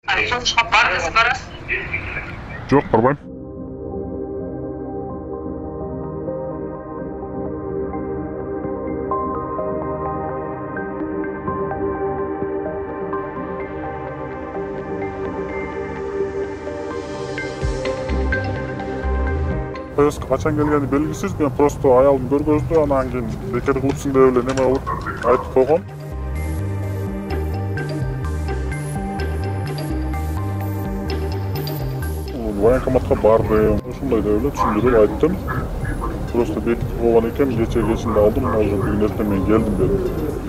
Согушка бардыңыз, барасыз? Жоқ, барбайм. Поездка качан келгени белгисиз, мен просто аялым көргөздү, анан кийин бекер кылыпсың деп эле неме кылып айтып койгом. Военкоматка бардым, ушундай деп эле түшүндүрүп айттым. Просто бекитип койгон экен, кечинде алдым, уже бүгүн эртең мен келдим деди.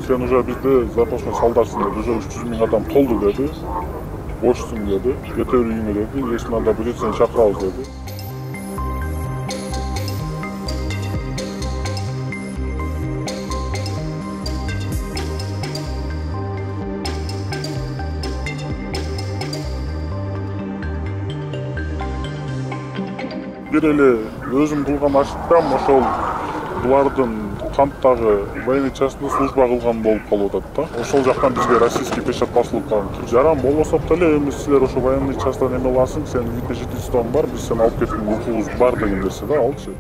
Сен уже бизде запасной солдатсың деди, уже 300 000 адам толду деди. Бошсуң деди, кете бер үйүңө деди, эсин анда будет сени чакырабыз деди. Бир эле өзүм кылган ошибкам ошол булардын канттагы военный частьта служба кылган болуп калып атат да. Ошол жактан бизге российский печать басылып калган. Жаран болбосок деле эми силер ошо военный частьта неме кыласың, сен вид на жительствоң бар, биз сени алып кеткенге укугубуз бар деген нерсе да, алчы.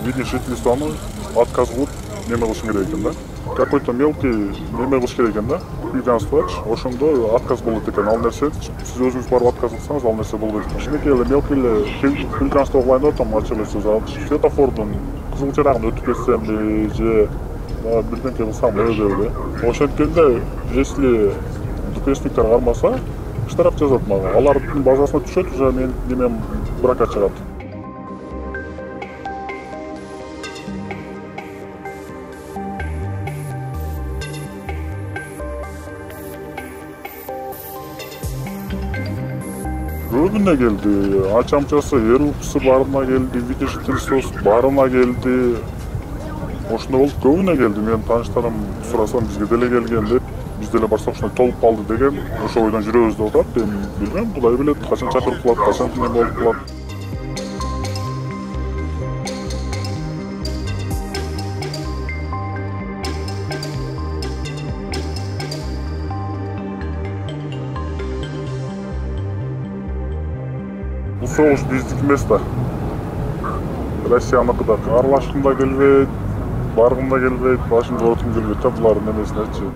Вид на жительствону отказ кылып неме кылышың керек экен да. Какой-то мелкий неме кылыш керек экен да. Гражданствоч, ошондо отказ болот экен. Ал нерсе сиз өзүңүз барып отказ кылсаңыз, ал нерсе болбойт экен. Кичинекей эле мелкий эле гражданство кылайын деп атам, ачып эле сөз светофордун кызыл жарагын өтүп кетсемби же бирденке кылсам деп эле. Ошенткенде, если ДПСниктер кармаса, штраф жазат мага. Алардын базасына түшөт, уже менин немем брака чыгат. Көбүнө келди, ачамчасы, РУПсы баарына келди, видеожительствосу баарына келди. Ошондой болуп көбүнө келди. Менин тааныштарым сурасам бизге деле келген деп, биз деле барсак ошондой толуп калды деген, ошо ойдон жүрөбүз деп атат. Эми билбейм, Кудай билет, качан чакырып калат, качан неме болуп калат. Бул согуш биздики эмес да. Россияныкы да. Аралашкым да келбейт, баргым да келбейт, башымды оруткум келбейт да булардын эмесине.